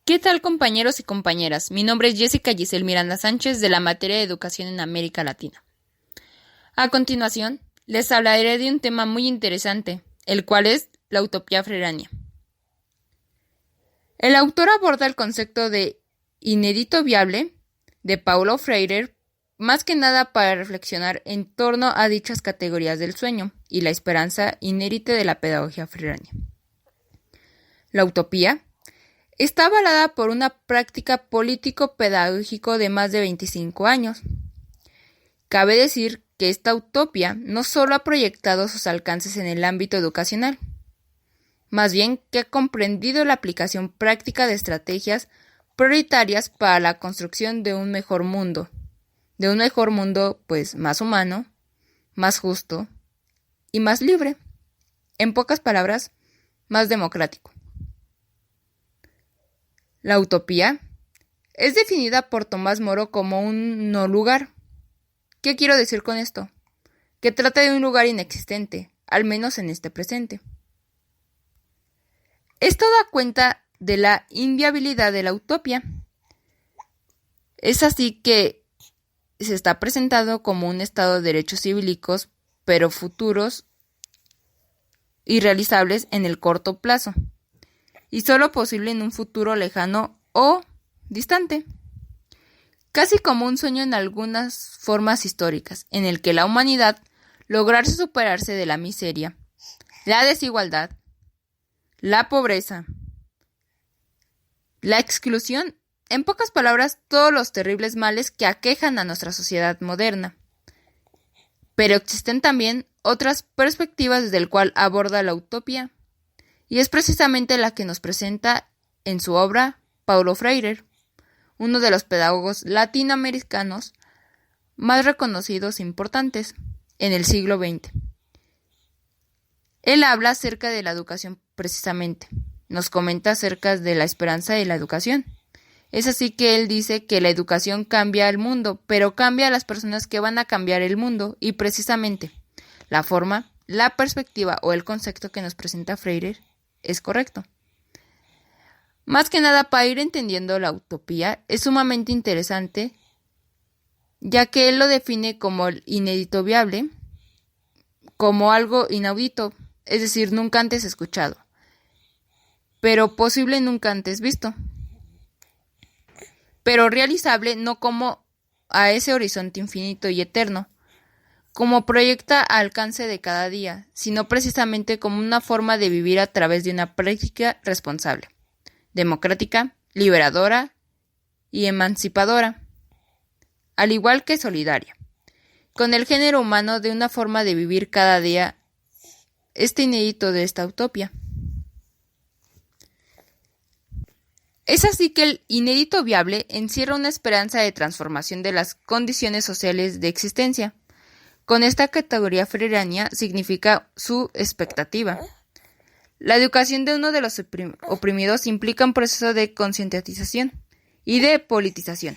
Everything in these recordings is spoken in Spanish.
¿Qué tal, compañeros y compañeras? Mi nombre es Jessica Giselle Miranda Sánchez de la materia de Educación en América Latina. A continuación, les hablaré de un tema muy interesante, el cual es la utopía freirania. El autor aborda el concepto de inédito viable de Paulo Freire, más que nada para reflexionar en torno a dichas categorías del sueño y la esperanza inherente de la pedagogía freirania. La utopía está avalada por una práctica político-pedagógico de más de 25 años. Cabe decir que esta utopía no solo ha proyectado sus alcances en el ámbito educacional, más bien que ha comprendido la aplicación práctica de estrategias prioritarias para la construcción de un mejor mundo, pues más humano, más justo y más libre. En pocas palabras, más democrático. La utopía es definida por Tomás Moro como un no lugar. ¿Qué quiero decir con esto? Que trata de un lugar inexistente, al menos en este presente. Esto da cuenta de la inviabilidad de la utopía. Es así que se está presentado como un estado de derechos cívicos, pero futuros y realizables en el corto plazo, y solo posible en un futuro lejano o distante, casi como un sueño en algunas formas históricas, en el que la humanidad lograse superarse de la miseria, la desigualdad, la pobreza, la exclusión, en pocas palabras, todos los terribles males que aquejan a nuestra sociedad moderna. Pero existen también otras perspectivas desde el cual aborda la utopía, y es precisamente la que nos presenta en su obra Paulo Freire, uno de los pedagogos latinoamericanos más reconocidos e importantes en el siglo XX. Él habla acerca de la educación precisamente, nos comenta acerca de la esperanza de la educación. Es así que él dice que la educación cambia el mundo, pero cambia a las personas que van a cambiar el mundo, y precisamente la forma, la perspectiva o el concepto que nos presenta Freire es correcto. Más que nada, para ir entendiendo la utopía es sumamente interesante, ya que él lo define como el inédito viable, como algo inaudito, es decir, nunca antes escuchado, pero posible nunca antes visto, pero realizable no como a ese horizonte infinito y eterno, como proyecta al alcance de cada día, sino precisamente como una forma de vivir a través de una práctica responsable, democrática, liberadora y emancipadora, al igual que solidaria, con el género humano, de una forma de vivir cada día inédito de esta utopía. Es así que el inédito viable encierra una esperanza de transformación de las condiciones sociales de existencia. Con esta categoría freirania significa su expectativa. La educación de uno de los oprimidos implica un proceso de concientización y de politización.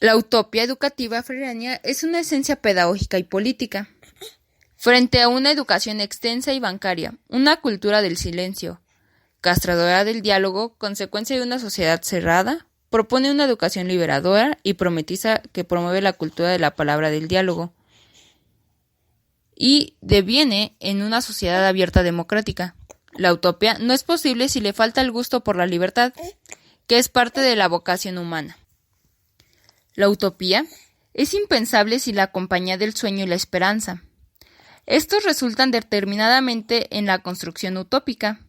La utopía educativa freirania es una esencia pedagógica y política. Frente a una educación extensa y bancaria, una cultura del silencio, castradora del diálogo, consecuencia de una sociedad cerrada, propone una educación liberadora y prometiza que promueve la cultura de la palabra del diálogo y deviene en una sociedad abierta democrática. La utopía no es posible si le falta el gusto por la libertad, que es parte de la vocación humana. La utopía es impensable si la acompaña del sueño y la esperanza. Estos resultan determinadamente en la construcción utópica.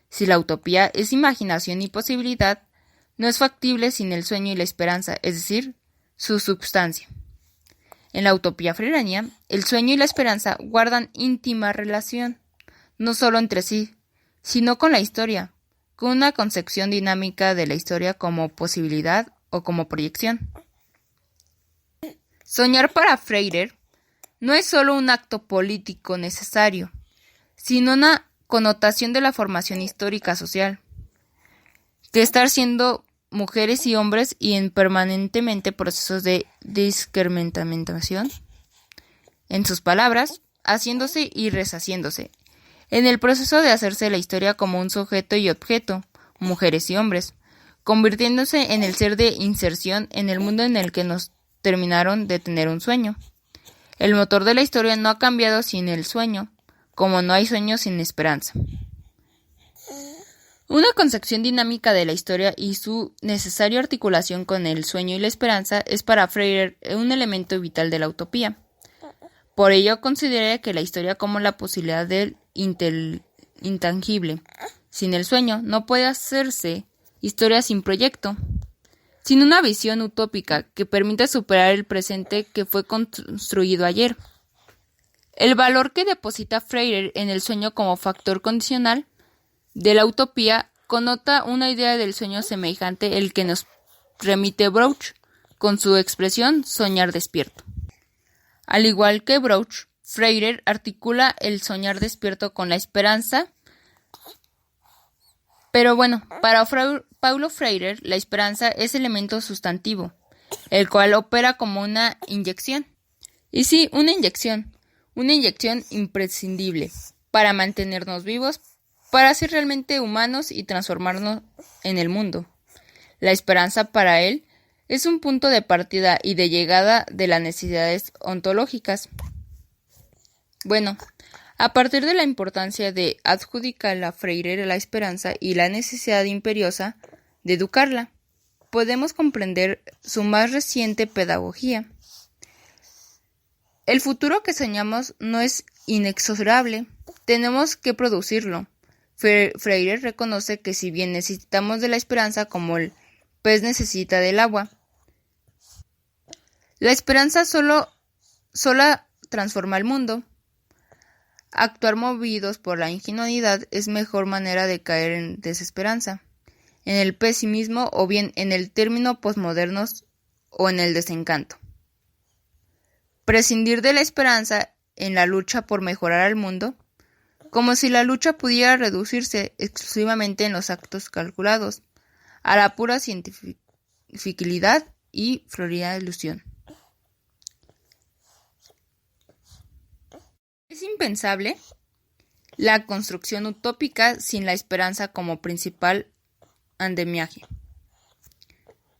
Si la utopía es imaginación y posibilidad, no es factible sin el sueño y la esperanza, es decir, su substancia. En la utopía freirania, el sueño y la esperanza guardan íntima relación, no solo entre sí, sino con la historia, con una concepción dinámica de la historia como posibilidad o como proyección. Soñar para Freire no es solo un acto político necesario, sino una connotación de la formación histórica social, que estar siendo mujeres y hombres y en permanentemente procesos de discriminación, en sus palabras, haciéndose y reshaciéndose, en el proceso de hacerse la historia como un sujeto y objeto, mujeres y hombres, convirtiéndose en el ser de inserción en el mundo en el que nos terminaron de tener un sueño. El motor de la historia no ha cambiado sin el sueño, como no hay sueño sin esperanza. Una concepción dinámica de la historia y su necesaria articulación con el sueño y la esperanza es para Freire un elemento vital de la utopía. Por ello considera que la historia como la posibilidad del intangible. Sin el sueño no puede hacerse historia sin proyecto, sin una visión utópica que permita superar el presente que fue construido ayer. El valor que deposita Freire en el sueño como factor condicional de la utopía connota una idea del sueño semejante al que nos remite Broch con su expresión soñar despierto. Al igual que Broch, Freire articula el soñar despierto con la esperanza, pero bueno, para Paulo Freire la esperanza es elemento sustantivo, el cual opera como una inyección. Y sí, una inyección imprescindible para mantenernos vivos, para ser realmente humanos y transformarnos en el mundo. La esperanza para él es un punto de partida y de llegada de las necesidades ontológicas. Bueno, a partir de la importancia de adjudicar a Freire la esperanza y la necesidad imperiosa de educarla, podemos comprender su más reciente pedagogía. El futuro que soñamos no es inexorable, tenemos que producirlo. Freire reconoce que si bien necesitamos de la esperanza como el pez necesita del agua, la esperanza sola transforma el mundo. Actuar movidos por la ingenuidad es mejor manera de caer en desesperanza, en el pesimismo o bien en el término posmodernos o en el desencanto. Prescindir de la esperanza en la lucha por mejorar al mundo, como si la lucha pudiera reducirse exclusivamente en los actos calculados, a la pura cientificalidad y florida ilusión. Es impensable la construcción utópica sin la esperanza como principal andamiaje.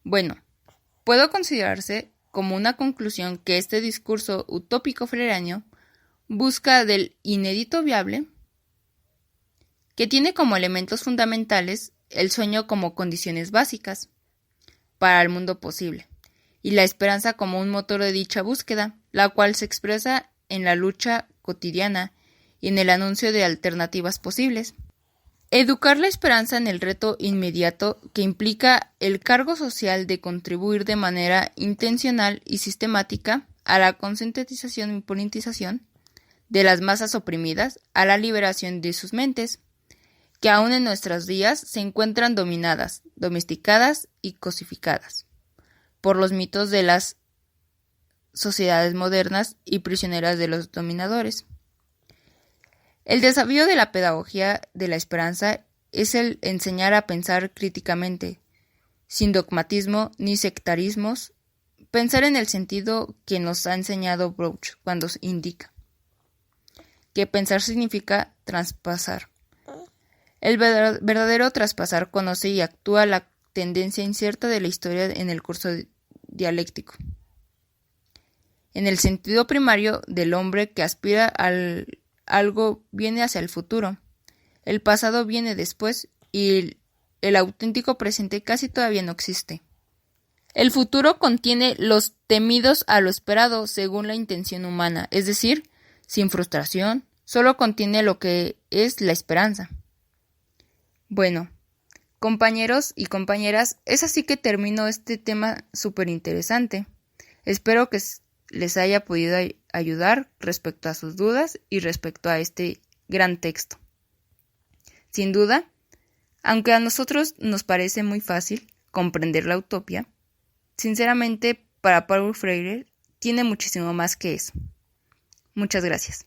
Bueno, puede considerarse como una conclusión que este discurso utópico freiriano busca del inédito viable, que tiene como elementos fundamentales el sueño como condiciones básicas para el mundo posible, y la esperanza como un motor de dicha búsqueda, la cual se expresa en la lucha cotidiana y en el anuncio de alternativas posibles. Educar la esperanza en el reto inmediato que implica el cargo social de contribuir de manera intencional y sistemática a la concientización y politización de las masas oprimidas, a la liberación de sus mentes, que aún en nuestros días se encuentran dominadas, domesticadas y cosificadas por los mitos de las sociedades modernas y prisioneras de los dominadores. El desafío de la pedagogía de la esperanza es el enseñar a pensar críticamente, sin dogmatismo ni sectarismos, pensar en el sentido que nos ha enseñado Broch cuando indica que pensar significa traspasar. El verdadero traspasar conoce y actúa la tendencia incierta de la historia en el curso dialéctico. En el sentido primario del hombre que aspira al algo viene hacia el futuro, el pasado viene después y el auténtico presente casi todavía no existe. El futuro contiene los temidos a lo esperado según la intención humana, es decir, sin frustración, solo contiene lo que es la esperanza. Bueno, compañeros y compañeras, es así que termino este tema súper interesante. Espero que les haya podido ayudar respecto a sus dudas y respecto a este gran texto. Sin duda, aunque a nosotros nos parece muy fácil comprender la utopía, sinceramente para Paulo Freire tiene muchísimo más que eso. Muchas gracias.